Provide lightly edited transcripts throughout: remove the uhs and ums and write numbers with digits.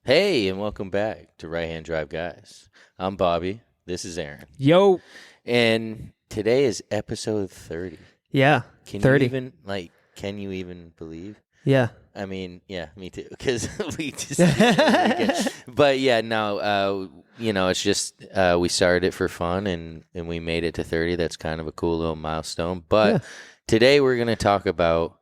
Hey, and welcome back to Right Hand Drive Guys. I'm Bobby. This is Aaron. Yo. And today is episode 30. Yeah. Can 30. can you even believe? Yeah. I mean, yeah, me too. Because we just But yeah, no, it's just we started it for fun and we made it to 30. That's kind of a cool little milestone. But today we're going to talk about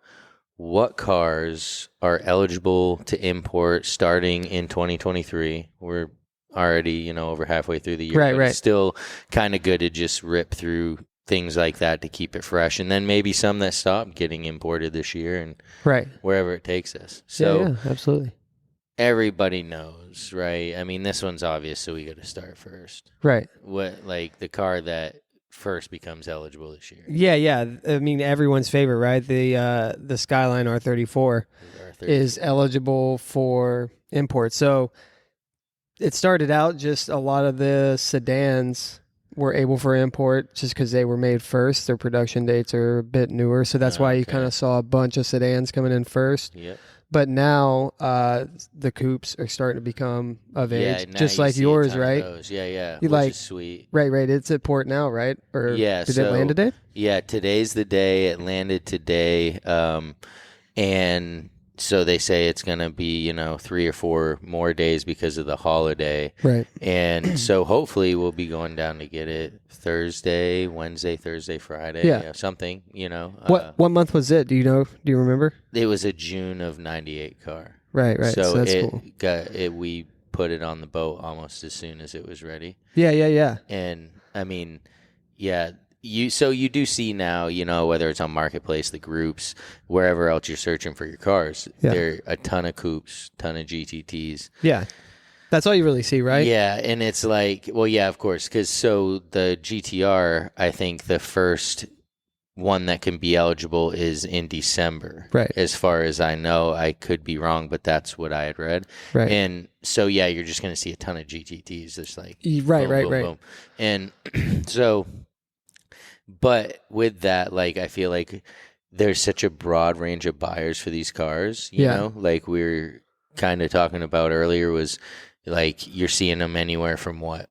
what cars are eligible to import starting in 2023. We're already, over halfway through the year. Right. It's still kind of good to just rip through things like that to keep it fresh. And then maybe some that stop getting imported this year and wherever it takes us. So yeah, absolutely. Everybody knows, right? I mean, this one's obvious, so we got to start first. Right. What, like the car that first becomes eligible this year? Yeah. I mean, everyone's favorite, right? The Skyline R34 is eligible for import. So it started out just a lot of the sedans were able for import just because they were made first. Their production dates are a bit newer, so that's why you kind of saw a bunch of sedans coming in first. Yep. But now the coupes are starting to become of age, just like yours, right? Yeah. Which is sweet. Right. It's at port now, right? Or did it land today? Yeah, today's the day. It landed today. And so they say it's going to be, 3 or 4 more days because of the holiday. Right. And so hopefully we'll be going down to get it Wednesday, Thursday, Friday. Yeah. Something, What month was it? Do you know? Do you remember? It was a June of 98 car. Right. So that's cool. We put it on the boat almost as soon as it was ready. Yeah. And I mean, yeah. You do see now, whether it's on Marketplace, the groups, wherever else you're searching for your cars, there are a ton of coupes, ton of GTTs. Yeah. That's all you really see, right? Yeah, and it's like, well, yeah, of course, because so the GTR, I think the first one that can be eligible is in December. Right. As far as I know, I could be wrong, but that's what I had read. Right. And so, yeah, you're just going to see a ton of GTTs. There's like, right. Boom. And so... But with that, like, I feel like there's such a broad range of buyers for these cars, you know? Like we were kind of talking about earlier was, like, you're seeing them anywhere from, 25,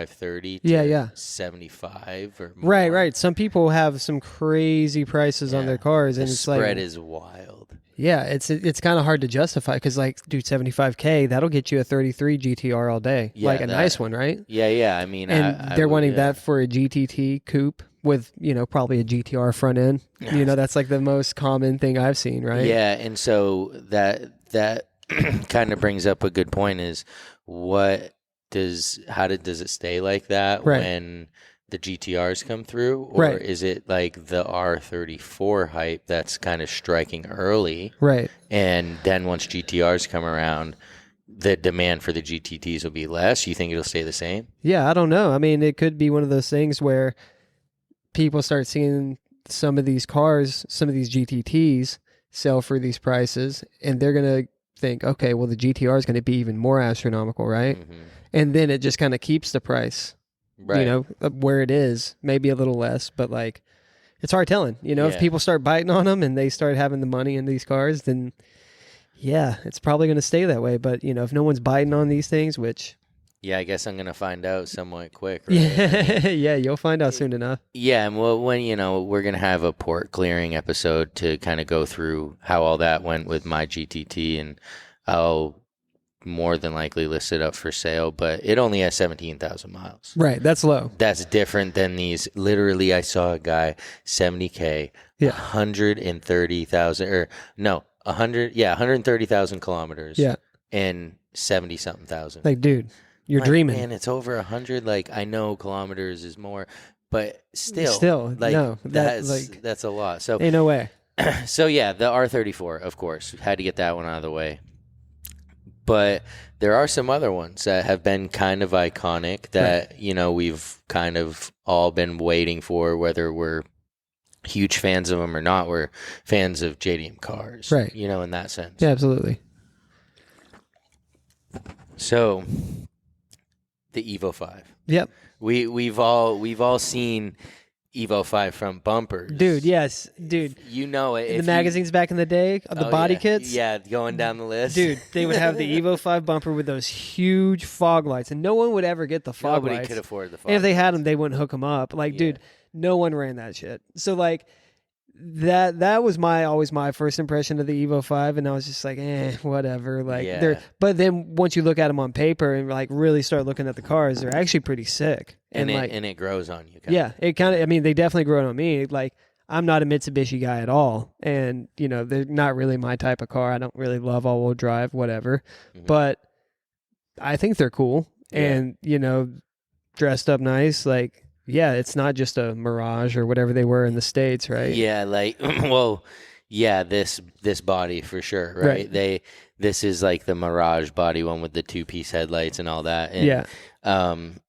30 to 75 or more. Right. Some people have some crazy prices on their cars. And it's spread is wild. Yeah, it's kind of hard to justify because, like, dude, $75K, that'll get you a 33 GTR all day. Yeah, like a nice one, right? Yeah. I mean, and they're wanting that for a GTT coupe with, probably a GTR front end. That's like the most common thing I've seen, right? Yeah, and so that kind of brings up a good point is does it stay like that when the GTRs come through, or is it like the R34 hype that's kind of striking early, right? And then once GTRs come around, the demand for the GTTs will be less. You think it'll stay the same? Yeah, I don't know. I mean, it could be one of those things where people start seeing some of these cars, some of these GTTs sell for these prices, and they're gonna think, okay, well, the GTR is going to be even more astronomical, right? Mm-hmm. And then it just kind of keeps the price. Right. Where it is, maybe a little less, but like, it's hard telling. If people start biting on them and they start having the money in these cars, then it's probably going to stay that way. But, if no one's biting on these things, which... Yeah, I guess I'm going to find out somewhat quick, right? Yeah, you'll find out soon enough. Yeah, and when, we're going to have a port clearing episode to kind of go through how all that went with my GTT, and I'll more than likely list it up for sale, but it only has 17,000 miles. Right, that's low. That's different than these. Literally, I saw a guy, 70K, 130,000 kilometers. Yeah. And 70-something thousand. Like, dude, you're dreaming. Man, it's over 100. Like, I know kilometers is more, but still, like, no, that's a lot. So ain't no way. So yeah, the R34, of course, had to get that one out of the way. But there are some other ones that have been kind of iconic that, we've kind of all been waiting for, whether we're huge fans of them or not. We're fans of JDM cars, right? In that sense. Yeah, absolutely. So, the Evo 5. Yep. We've all seen Evo 5 front bumpers. Dude, yes. Dude. You know it. The magazines back in the day, the body kits. Yeah, going down the list. Dude, they would have the Evo 5 bumper with those huge fog lights, and no one would ever get the fog lights. Nobody could afford the fog And if they had lights. them, they wouldn't hook them up. Like, dude, no one ran that shit. So, like, that was always my first impression of the Evo 5, and I was just like, whatever. Like, but then once you look at them on paper and like really start looking at the cars, they're actually pretty sick. And it grows on you. Yeah, it kind of. I mean, they definitely grow on me. Like, I'm not a Mitsubishi guy at all, and they're not really my type of car. I don't really love all-wheel drive, whatever. Mm-hmm. But I think they're cool, and dressed up nice, like. Yeah, it's not just a Mirage or whatever they were in the States, right? Yeah, like, this body for sure, right? This is like the Mirage body one with the 2-piece headlights and all that. And,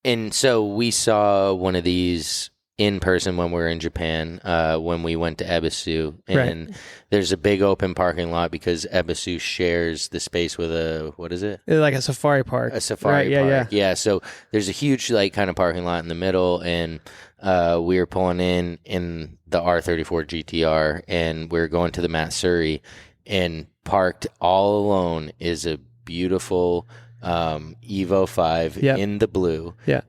and so we saw one of these in person when we were in Japan, when we went to Ebisu, and there's a big open parking lot because Ebisu shares the space with what is it? Like a safari park. A safari park. Yeah. So there's a huge like kind of parking lot in the middle, and we were pulling in the R34 GTR, and we were going to the Matsuri, and parked all alone is a beautiful Evo 5 in the blue. Yeah.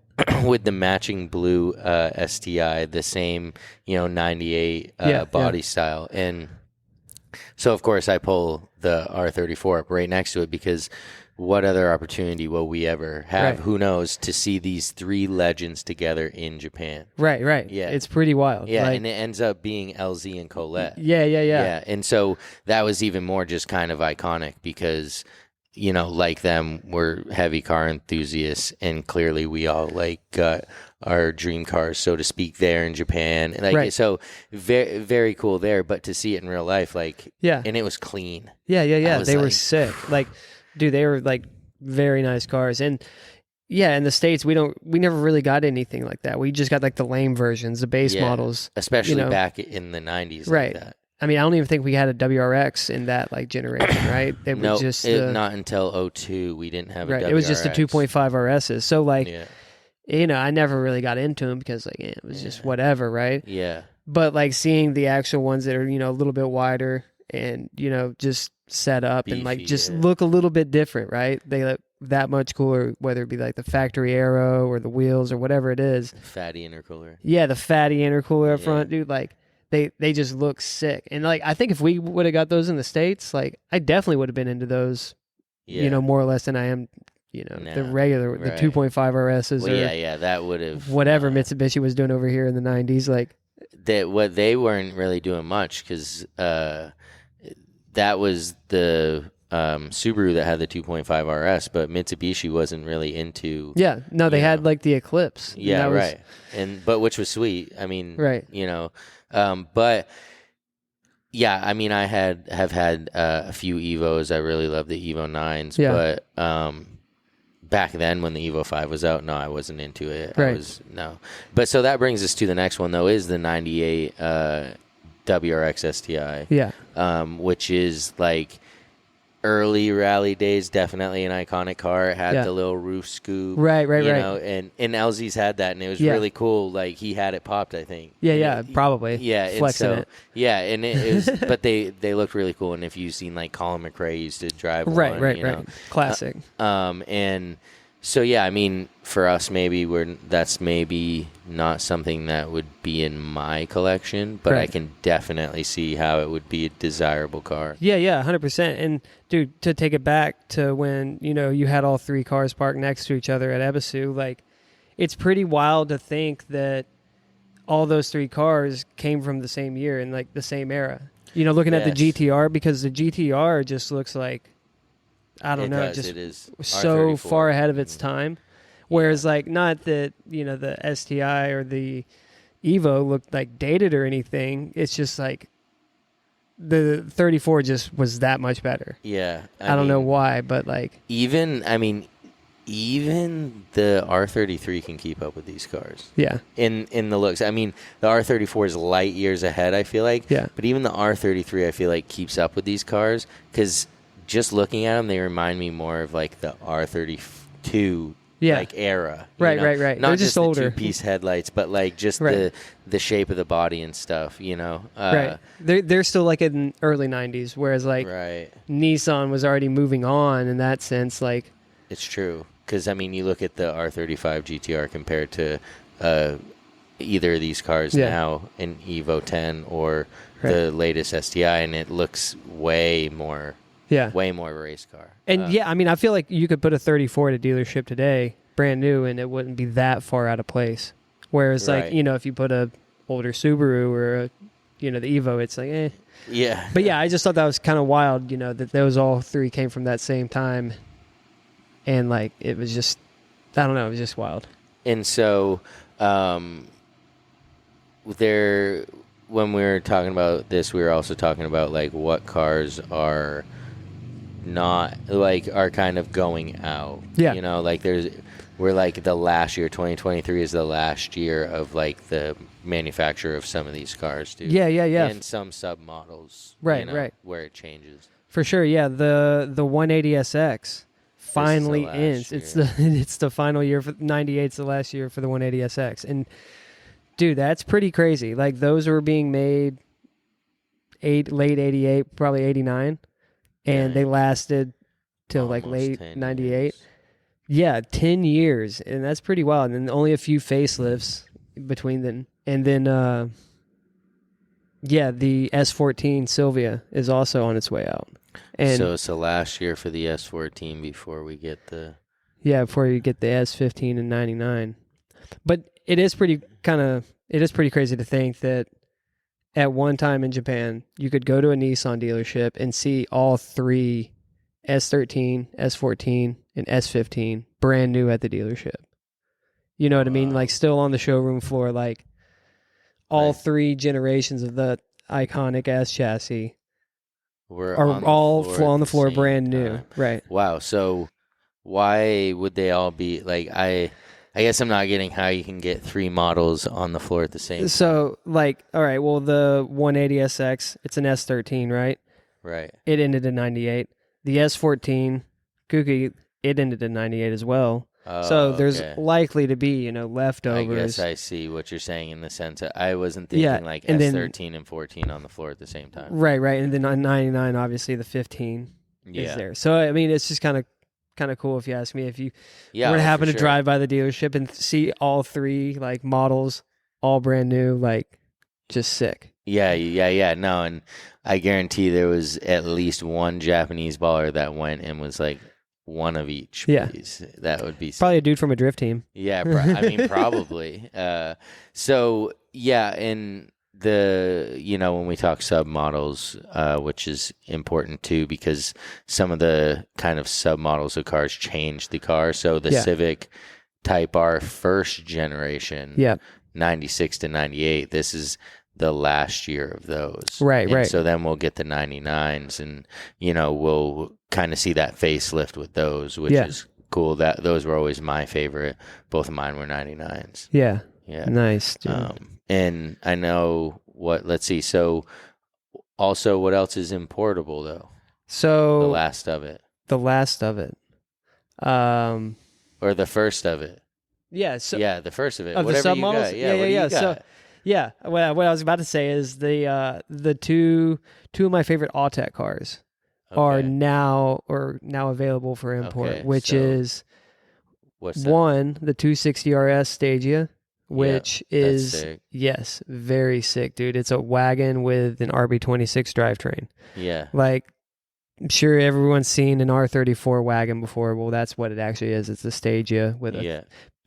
With the matching blue STI, the same 98 body style. And so of course I pull the R34 up right next to it, because what other opportunity will we ever have, who knows, to see these three legends together in Japan? Right. Yeah, it's pretty wild. Yeah, and it ends up being LZ and Colette. Yeah. And so that was even more just kind of iconic because like them, we're heavy car enthusiasts, and clearly we all got our dream cars, so to speak, there in Japan. So very, very cool there. But to see it in real life, and it was clean. Yeah. They were sick. Like, dude, they were like very nice cars. And yeah, in the States, we never really got anything like that. We just got like the lame versions, the base models, especially back in the 90s, right? Like that. I mean, I don't even think we had a WRX in that generation, right? It was just not until 02 we didn't have a WRX. It was just the 2.5 RSs. So I never really got into them because it was just whatever, right? Yeah. But seeing the actual ones that are a little bit wider and just set up beefy, and just look a little bit different, right? They look that much cooler, whether it be like the factory aero or the wheels or whatever it is. Fatty intercooler. Yeah, the fatty intercooler up front, dude. They just look sick. And I think if we would have got those in the States, I definitely would have been into those, more or less than I am, the regular, the 2.5 RSs. Well, that would have whatever Mitsubishi was doing over here in the 90s. What they weren't really doing much because that was the Subaru that had the 2.5 RS, but Mitsubishi wasn't really into. Yeah, no, they had the Eclipse. Yeah, right. But which was sweet. I mean, right. But yeah, I mean, I have had a few Evos. I really love the Evo 9s, but back then when the Evo 5 was out, no, I wasn't into it. Right. But so that brings us to the next one though, is the 98 WRX STI. Yeah. Which is early rally days, definitely an iconic car. It had the little roof scoop. Right. And LZ's had that, and it was really cool. He had it popped, I think. Yeah, probably. Yeah. Flexing it. Yeah, and it was, but they looked really cool. And if you've seen Colin McRae used to drive one. Right. Classic. And so, yeah, I mean, for us, that's maybe not something that would be in my collection, but I can definitely see how it would be a desirable car. Yeah, 100%. And, dude, to take it back to when, you had all three cars parked next to each other at Ebisu, it's pretty wild to think that all those three cars came from the same year and, the same era. Looking at the GTR, because the GTR just looks like, I don't know, just it is so far ahead of its time. Whereas, not that, the STI or the Evo looked dated or anything. It's just the 34 just was that much better. Yeah. I don't know why, but even the R33 can keep up with these cars. Yeah. In the looks. I mean, the R34 is light years ahead, I feel like. Yeah. But even the R33, I feel keeps up with these cars because just looking at them, they remind me more of the R32 Yeah. like era. Right, know? right. Not They're just older. the two-piece headlights, but like just Right. the shape of the body and stuff. Right. They're still like in early '90s, whereas like Right. Nissan was already moving on in that sense. Like, It's true. Because, I mean, you look at the R35 GTR compared to either of these cars now, an Evo 10 or the latest STI, and it looks way more of a race car. And I mean, I feel like you could put a 34 at a dealership today, brand new, and it wouldn't be that far out of place. Whereas, like, if you put a older Subaru or the Evo, it's like, eh. Yeah. But yeah, I just thought that was kind of wild, that those all three came from that same time. And like, it was just, I don't know, it was just wild. And so, when we were talking about this, we were also talking about like what cars are not like are kind of going out. Yeah. Like we're like the last year, 2023 is the last year of like the manufacture of some of these cars, dude. Yeah. And some submodels, right, where it changes. For sure, yeah. The 180SX finally ends. It's the final year for 98's the last year for the 180SX, and dude, that's pretty crazy. Like those were being made late 88, probably 89. And they lasted till like late 98. Years. Yeah, 10 years. And that's pretty wild. And then only a few facelifts between them. And then, the S14 Sylvia is also on its way out. And so it's the last year for the S14 before we get the... Yeah, before you get the S15 and 99. But it is pretty crazy to think that at one time in Japan, you could go to a Nissan dealership and see all three S13, S14, and S15 brand new at the dealership. You know what I mean? Like still on the showroom floor, like all three generations of the iconic S chassis are all on the floor brand new. Right. Wow. So why would they all be like, I guess I'm not getting how you can get three models on the floor at the same time. So, like, all right, well, the 180SX, it's an S13, right? Right. It ended in 98. The S14, Kuki, it ended in 98 as well. Oh, so there's likely to be, leftovers. I guess I see what you're saying in the sense that I wasn't thinking like S13 and 14 on the floor at the same time. Right. And then on 99, obviously, the 15 is there. So, I mean, it's just kind of cool if you ask me. If you were to happen to drive by the dealership and see all three like models all brand new, like just sick. Yeah. No, and I guarantee there was at least one Japanese baller that went and was like one of each. Yeah, please. That would be probably a dude from a drift team. Yeah, I mean probably. So yeah, and when we talk submodels, which is important too, because some of the kind of submodels of cars change the car. So the Civic Type R first generation, 96 to 98, this is the last year of those. Right. So then we'll get the 99s and, we'll kind of see that facelift with those, which is cool. Those were always my favorite. Both of mine were 99s. Yeah. Yeah. Nice, dude. And I know let's see. So also what else is importable though? So the last of it. Or the first of it. Yeah. So the first of it. Of whatever the submodels? Yeah. So what I was about to say is the two of my favorite Autech cars are now available for import, which is what's that? One, the 260 RS Stagia, which is sick. Yes, very sick, dude. It's a wagon with an RB26 drivetrain. Yeah. Like, I'm sure everyone's seen an R34 wagon before. Well, that's what it actually is. It's a Stagia with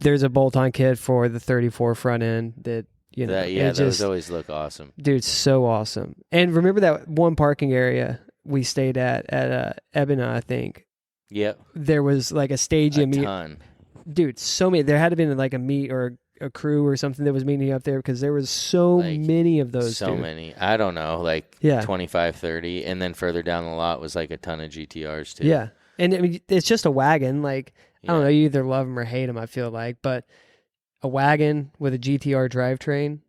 there's a bolt-on kit for the 34 front end that, those always look awesome. Dude, so awesome. And remember that one parking area we stayed at Ebina, I think. Yep. There was like a Stagia meet. Ton. Dude, so many. There had to been like a meet or a crew or something that was meeting up there because there was so many of those. So dude. Many. I don't know, 25, 30. And then further down the lot was like a ton of GTRs too. Yeah. And I mean, it's just a wagon. Like, I don't know, you either love them or hate them, I feel like. But a wagon with a GTR drivetrain,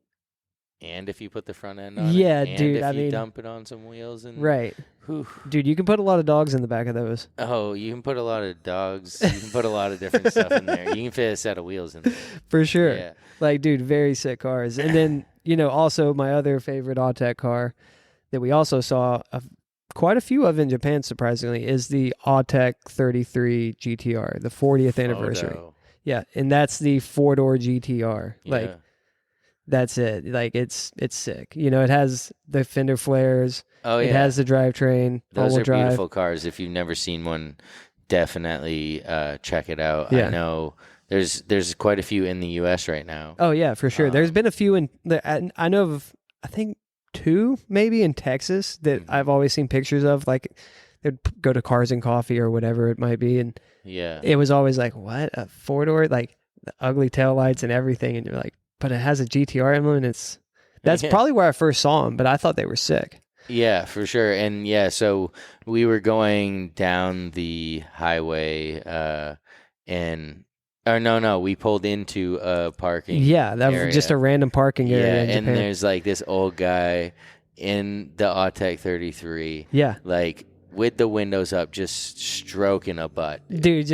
and if you put the front end on Yeah, it, and dude, if I you mean, dump it on some wheels, and right. whew. Dude, you can put a lot of dogs in the back of those. Oh, you can put a lot of dogs. You can put a lot of different stuff in there. You can fit a set of wheels in there. For sure. Yeah. Like, dude, very sick cars. And then, also my other favorite Autech car that we also saw quite a few of in Japan, surprisingly, is the Autech 33 GTR, the 40th anniversary. Photo. Yeah, and that's the 4-door GTR. Like, Yeah. that's it. Like, it's sick. It has the fender flares. Oh, yeah. It has the drivetrain, Those all-wheel are drive. beautiful cars. If you've never seen one, definitely check it out. Yeah. I know there's quite a few in the U.S. right now. Oh, yeah, for sure. There's been a few I know of, I think, 2 maybe in Texas that I've always seen pictures of. Like, they'd go to Cars and Coffee or whatever it might be, and Yeah. it was always like, what, a 4-door, like the ugly taillights and everything, and you're like, but it has a GTR emblem, and that's probably where I first saw them, but I thought they were sick. Yeah, for sure. And yeah, so we were going down the highway, we pulled into a parking. Yeah, that area. was just a random parking area. Yeah, in and Japan. there's like this old guy in the Autech 33. Yeah. Like with the windows up, just stroking a butt. Dude,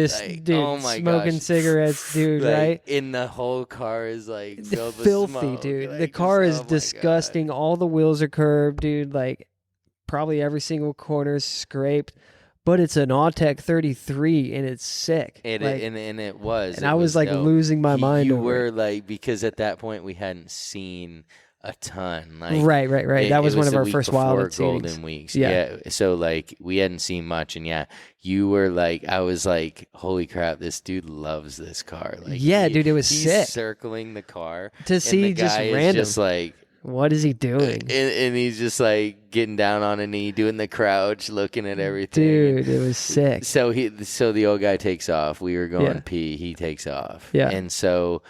Oh my smoking gosh. cigarettes, dude, Like, right? In the whole car is like filled with Filthy, smoke. dude. Like, The car just, is oh my disgusting. God. All the wheels are curved, dude. Like, probably every single corner is scraped. But it's an Autech 33, and it's sick. And it was. And I was like losing my mind You over were it. like, because at that point we hadn't seen a ton. Like, Right. That was one of the our week first before Wild Golden Series. Weeks. Yeah. So like we hadn't seen much, and yeah, you were like, I was like, holy crap, this dude loves this car. Like, Yeah, dude, it was he's sick. circling the car To and see the just guy is random. just like. What is he doing? And he's just like getting down on a knee, doing the crouch, looking at everything. Dude, it was sick. So the old guy takes off. We were going Yeah. pee. He takes off. Yeah. And so,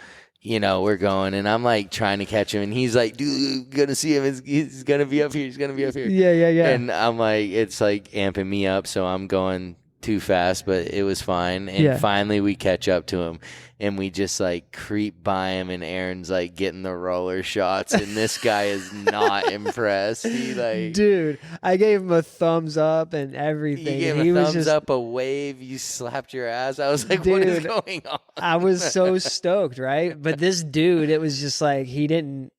we're going, and I'm like trying to catch him, and he's like, dude, you're gonna see him. He's gonna be up here. He's gonna be up here. Yeah. And I'm like, it's like amping me up, so I'm going too fast, but it was fine. And finally we catch up to him, and we just like creep by him, and Aaron's like getting the roller shots, and this guy is not impressed. He like, dude, I gave him a thumbs up and everything. you gave and he a was thumbs just, up, a wave, you slapped your ass. I was like, what is Dude, going on? I was so stoked, right? But this dude, it was just like he didn't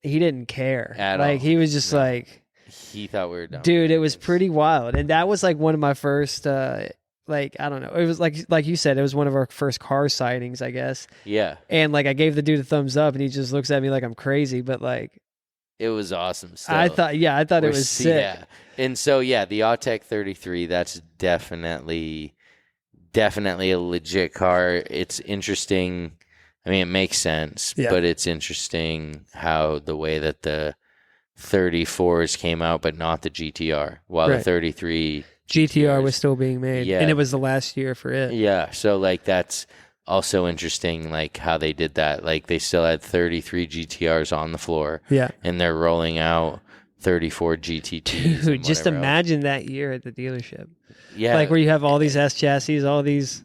care At like all. he was just No. like, He thought we were done. dude, it was pretty wild, and that was like one of my first. Like, I don't know. It was like you said, it was one of our first car sightings, I guess. Yeah. And like I gave the dude a thumbs up, and he just looks at me like I'm crazy. But like, It was awesome. Still. I thought it was sick. Yeah. And so, yeah, the Autech 33, that's definitely a legit car. It's interesting. I mean, it makes sense, but it's interesting how the way that the 34s came out, but not the GTR, while the 33 GTR was still being made, Yeah. and it was the last year for it. Yeah, so like that's also interesting, like how they did that. Like they still had 33 GTRs on the floor, Yeah, and they're rolling out 34 GT2s. dude, just imagine that year at the dealership, yeah, like where you have all these S chassis, all these.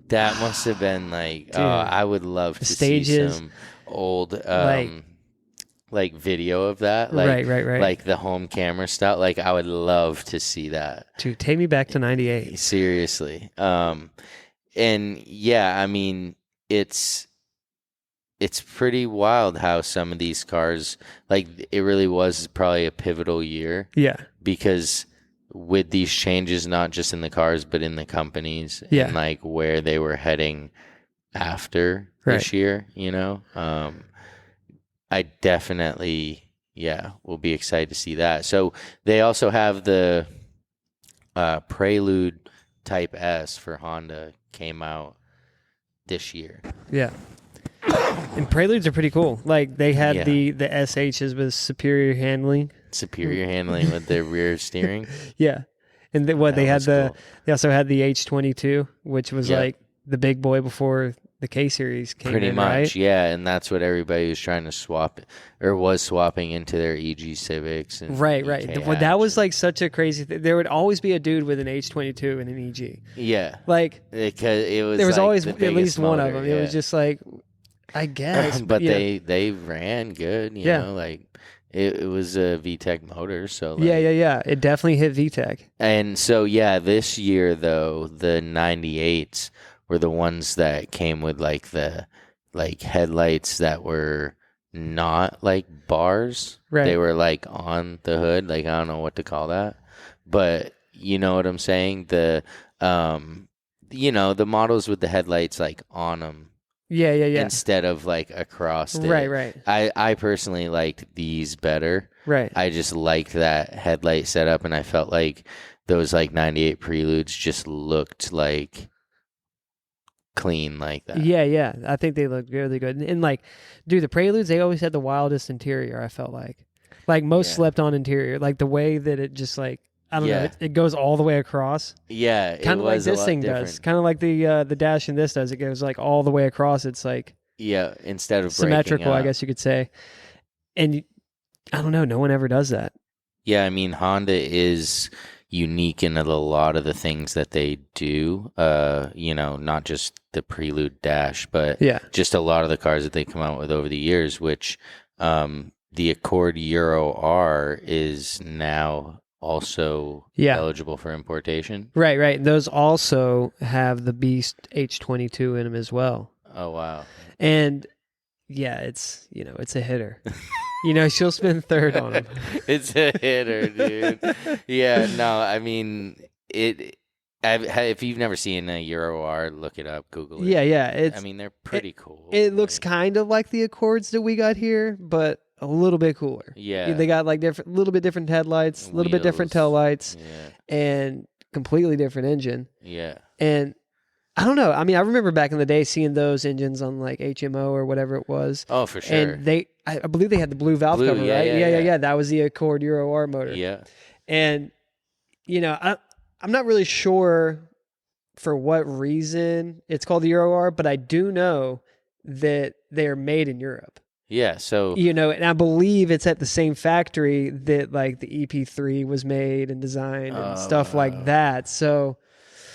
that must have been like, Dude, I would love to see stages. some old like video of that, like, Right. like the home camera stuff. Like I would love to see that. Dude, take me back to '98. Seriously. And yeah, I mean, it's pretty wild how some of these cars, like it really was probably a pivotal year Yeah, because with these changes, not just in the cars, but in the companies and like where they were heading after this year, I definitely, will be excited to see that. So they also have the Prelude Type S for Honda came out this year. yeah. And Preludes are pretty cool. Like they had the SHs with superior handling. Superior handling with the rear steering. Yeah, and they had cool. they also had the H22, which was like the big boy before the K series came Pretty in, much, right? yeah, and that's what everybody was trying to swap or was swapping into their EG Civics. And Right. EK Well, that was Hatch like such a crazy thing. There would always be a dude with an H22 and an EG. yeah, Like because it was there was like always the at least biggest one of motor, them. It was just like, I guess, but yeah. they ran good, you Yeah. know, like It was a VTEC motor, so Yeah. It definitely hit VTEC. And so this year though, the 98s were the ones that came with like the headlights that were not like bars. Right. They were like on the hood, like I don't know what to call that. But you know what I'm saying? The the models with the headlights like on them. Yeah. Instead of like across it. Right. I personally liked these better. Right. I just liked that headlight setup, and I felt like those like 98 Preludes just looked like clean like that. Yeah. I think they look really good. And like, dude, the Preludes, they always had the wildest interior, I felt like. Like most slept on interior. Like the way that it just like, I don't know, it goes all the way across. Yeah, kind of like this thing does. Kind of like the dash in this does. It goes like all the way across. It's like instead of symmetrical, I guess you could say. And I don't know, no one ever does that. Yeah, I mean Honda is unique in a lot of the things that they do. Not just the Prelude dash, but just a lot of the cars that they come out with over the years. Which the Accord Euro R is now also eligible for importation. Right. Those also have the Beast H22 in them as well. Oh, wow. And it's a hitter. She'll spin third on them. It's a hitter, dude. Yeah, no, I mean, if you've never seen a Euro R, look it up, Google it. Yeah. They're pretty cool. It looks kind of like the Accords that we got here, but a little bit cooler. Yeah. They got like little bit different headlights, a little bit different tail lights, and completely different engine. Yeah. And I don't know. I mean, I remember back in the day seeing those engines on like HMO or whatever it was. Oh, for sure. And I believe they had the blue valve cover, right? Yeah. That was the Accord Euro R motor. Yeah. And, I'm not really sure for what reason it's called the Euro R, but I do know that they are made in Europe. Yeah, so... and I believe it's at the same factory that, like, the EP.30 was made and designed and stuff like that, so...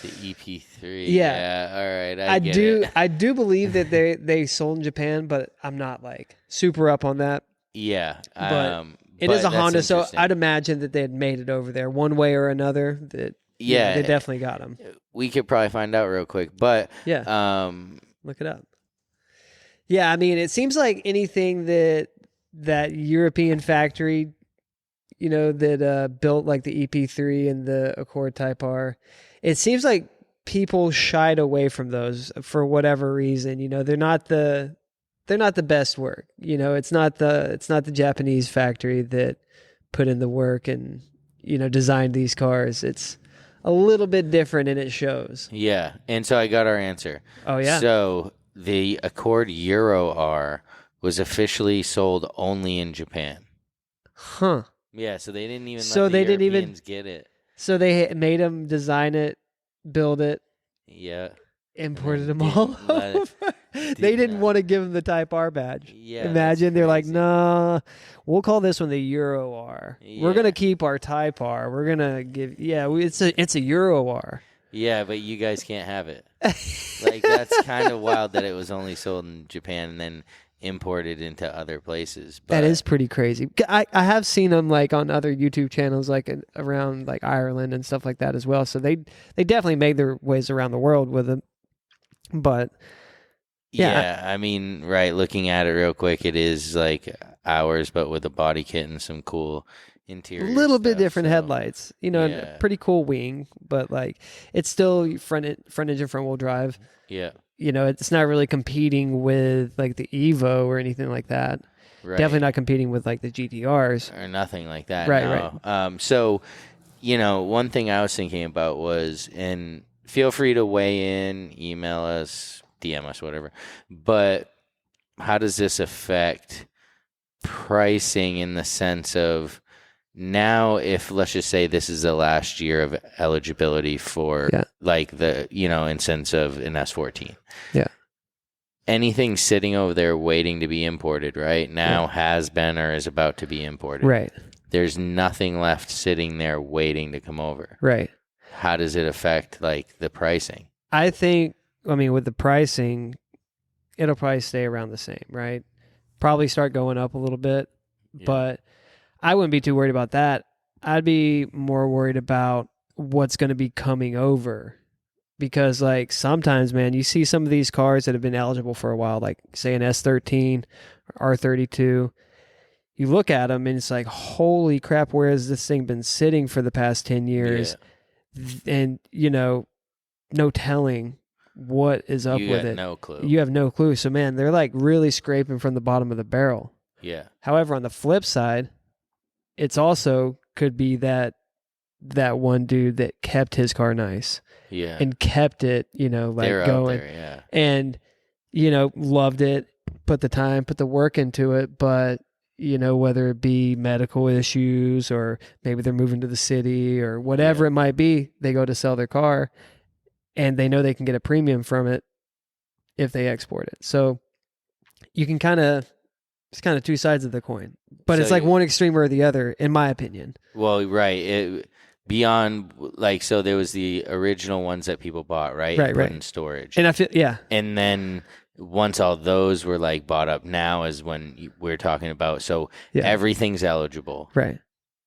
The EP.30. Yeah, all right, I do believe that they sold in Japan, but I'm not, like, super up on that. Yeah. But it is a Honda, so I'd imagine that they had made it over there one way or another, that... Yeah, they definitely got them. We could probably find out real quick, but... Yeah, look it up. Yeah, I mean, it seems like anything that European factory, that built like the EP.30 and the Accord Type R, it seems like people shied away from those for whatever reason. They're not the best work. It's not the Japanese factory that put in the work and designed these cars. It's a little bit different and it shows. Yeah, and so I got our answer. Oh yeah. So the Accord Euro R was officially sold only in Japan. Huh. Yeah, so they didn't even let the Europeans get it. So they made them design it, build it. Yeah. Imported them all over. They didn't want to give them the Type R badge. Yeah. Imagine they're like, nah, we'll call this one the Euro R. Yeah. We're going to keep our Type R. We're going to give, it's a Euro R. Yeah, but you guys can't have it. Like, that's kind of wild that it was only sold in Japan and then imported into other places. But... That is pretty crazy. I have seen them like on other YouTube channels, like around like Ireland and stuff like that as well. So they definitely made their ways around the world with them. But yeah, I mean, right, looking at it real quick, it is like ours, but with a body kit and some cool interior. A little bit stuff, different headlights, a pretty cool wing, but like it's still front engine, front wheel drive. Yeah. It's not really competing with like the Evo or anything like that. Right. Definitely not competing with like the GTRs. Or nothing like that. Right, no. right. So, one thing I was thinking about was, and feel free to weigh in, email us, DM us, whatever. But how does this affect pricing in the sense of now, if let's just say this is the last year of eligibility for like the, in sense of an S14. Yeah. Anything sitting over there waiting to be imported right now has been or is about to be imported. Right. There's nothing left sitting there waiting to come over. Right. How does it affect like the pricing? I think, with the pricing, it'll probably stay around the same, right? Probably start going up a little bit, but I wouldn't be too worried about that. I'd be more worried about what's going to be coming over. Because, like, sometimes, man, you see some of these cars that have been eligible for a while, like, say, an S13 or R32. You look at them, and it's like, holy crap, where has this thing been sitting for the past 10 years? Yeah. And, you know, no telling what is up with it. No clue. You have no clue. So, man, they're, like, really scraping from the bottom of the barrel. Yeah. However, on the flip side, it's also could be that one dude that kept his car nice. Yeah. And kept it, you know, like they're going. Out there, yeah. And, you know, loved it, put the time, put the work into it, but, you know, whether it be medical issues or maybe they're moving to the city or whatever it might be, they go to sell their car and they know they can get a premium from it if they export it. So you can it's kind of two sides of the coin, but it's like one extreme or the other, in my opinion. Well, right. Beyond, like, so there was the original ones that people bought, right? Right. Put in storage. And I feel, And then once all those were, like, bought up, now is when we're talking about, so everything's eligible. Right.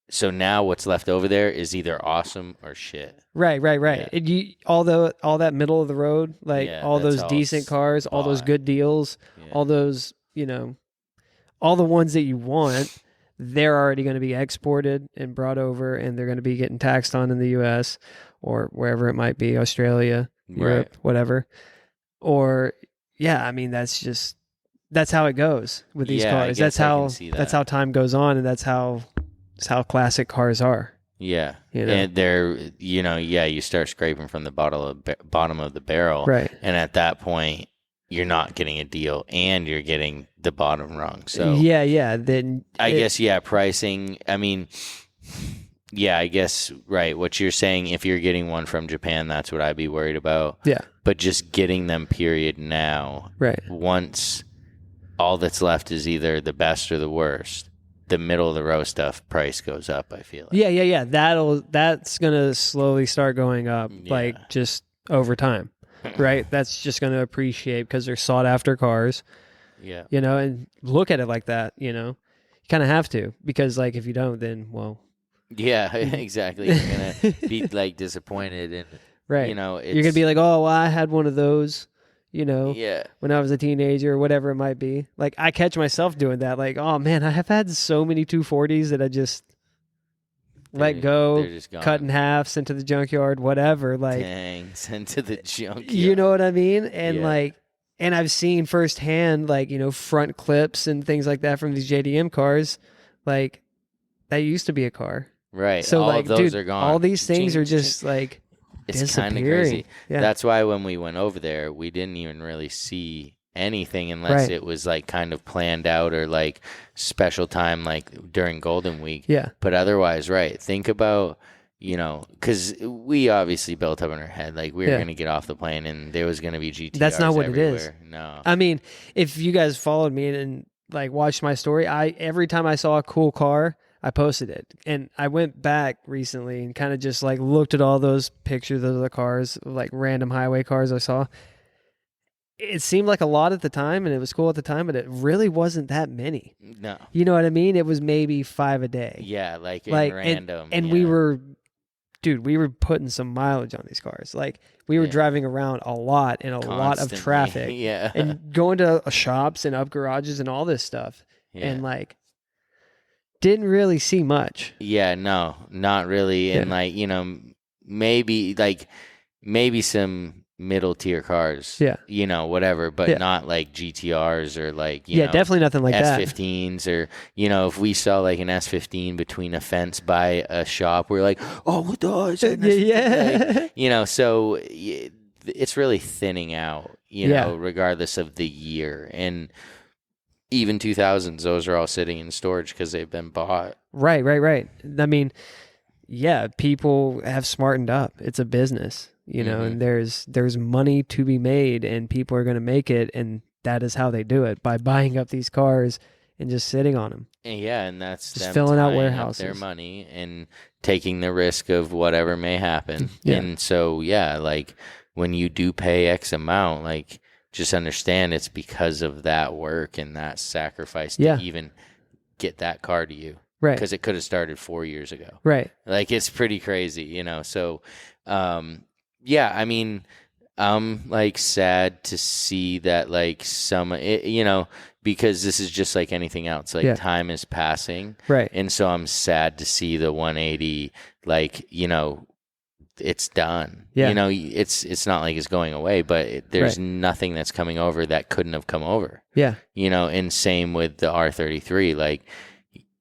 So now what's left over there is either awesome or shit. Right. Yeah. And all that middle of the road, like all those decent cars, all those good deals, all those, you know, all the ones that you want, they're already going to be exported and brought over, and they're going to be getting taxed on in the U.S. or wherever it might be, Australia, Europe, whatever. Or, I mean, that's how it goes with these cars. That's how time goes on, and that's how classic cars are. Yeah. You know? And they're, you know, you start scraping from the bottom of the barrel. Right. And at that point, you're not getting a deal and you're getting the bottom rung. So then I guess pricing. I mean, I guess right. What you're saying, if you're getting one from Japan, that's what I'd be worried about. Yeah. But just getting them, period. Now, right. Once all that's left is either the best or the worst, the middle of the road stuff price goes up. I feel like. Yeah. That's gonna slowly start going up, like just over time. Right, that's just going to appreciate because they're sought after cars. Yeah, you know, and look at it like that. You know, you kind of have to, because like if you don't, then yeah, exactly. You're gonna be like disappointed, and right, you know, you're gonna be like, oh, well, I had one of those. You know, yeah, when I was a teenager or whatever it might be. Like I catch myself doing that. Like, oh man, I have had so many 240s that I just. Let go, cut in half, sent to the junkyard, whatever. Like, dang, sent to the junkyard. You know what I mean? And and I've seen firsthand, like, you know, front clips and things like that from these JDM cars. Like, that used to be a car, right? So, all like, of those dude, are gone. all these things are just like it's kind of crazy. Yeah. That's why when we went over there, we didn't even really see anything unless it was like kind of planned out or like special time, like during Golden Week. Yeah. But otherwise, think about, you know, because we obviously built up in our head like we were going to get off the plane and there was going to be GTRs. That's not what everywhere. It is. No. I mean, if you guys followed me and like watched my story, every time I saw a cool car, I posted it. And I went back recently and kind of just like looked at all those pictures of the cars, like random highway cars I saw. It seemed like a lot at the time, and it was cool at the time, but it really wasn't that many. No. You know what I mean? It was maybe 5 a day. Yeah, like random. And we were putting some mileage on these cars. Like, we were driving around a lot in a lot of traffic. Yeah. And going to shops and up garages and all this stuff. Yeah. And, like, didn't really see much. Yeah, no, not really. And, like, you know, maybe some middle tier cars, you know, whatever, but not like GTRs or like, you know, definitely nothing like S15s or, you know, if we saw like an S15 between a fence by a shop, we're like, oh, what the hell is that? Like, you know, so it's really thinning out, you know, regardless of the year. And even 2000s, those are all sitting in storage because they've been bought. Right. I mean, people have smartened up. It's a business. You know, and there's money to be made, and people are going to make it, and that is how they do it, by buying up these cars and just sitting on them. And that's just filling out warehouses, their money and taking the risk of whatever may happen. And so, like when you do pay X amount, like just understand it's because of that work and that sacrifice to even get that car to you. Right. Because it could have started 4 years ago. Right. Like, it's pretty crazy, you know? So, yeah, I mean, I'm like sad to see that like you know, because this is just like anything else. Like time is passing. Right. And so I'm sad to see the 180, like, you know, it's done. Yeah. You know, it's not like it's going away, but there's nothing that's coming over that couldn't have come over. Yeah. You know, and same with the R33. Like,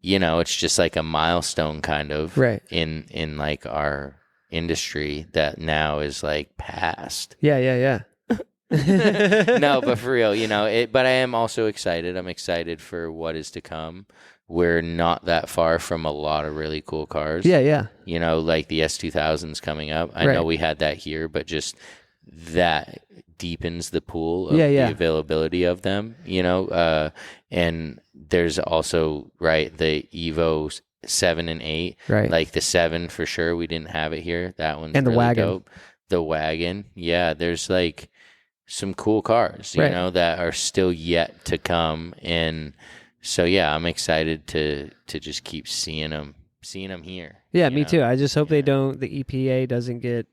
you know, it's just like a milestone kind of in like our industry that now is like past. Yeah. No, but for real, you know, but I am also excited. I'm excited for what is to come. We're not that far from a lot of really cool cars. Yeah. You know, like the S2000's coming up. I know we had that here, but just that deepens the pool of the availability of them, you know. And there's also, the Evo 7 and 8. Right. Like the 7 for sure. We didn't have it here. That one's and the really wagon. dope. The wagon. Yeah, there's like some cool cars, you know, that are still yet to come. And so, yeah, I'm excited to just keep seeing them here. Yeah, me too. I just hope the EPA doesn't get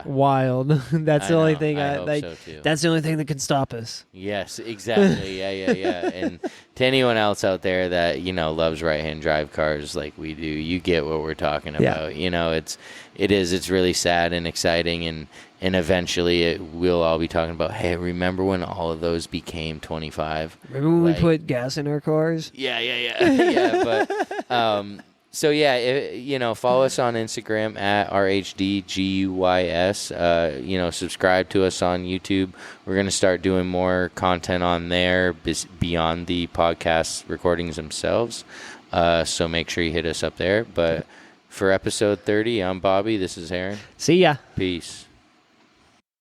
wild. That's the only thing I like. So too. That's the only thing that can stop us. Yes, exactly. Yeah. And to anyone else out there that, you know, loves right-hand drive cars like we do, you get what we're talking about. You know, it's really sad and exciting, and eventually we'll all be talking about, hey, remember when all of those became 25? Remember when we put gas in our cars? Yeah. But so yeah, you know, follow us on Instagram at RHDGUYS. You know, subscribe to us on YouTube. We're gonna start doing more content on there beyond the podcast recordings themselves. So make sure you hit us up there. But for episode 30, I'm Bobby. This is Aaron. See ya. Peace.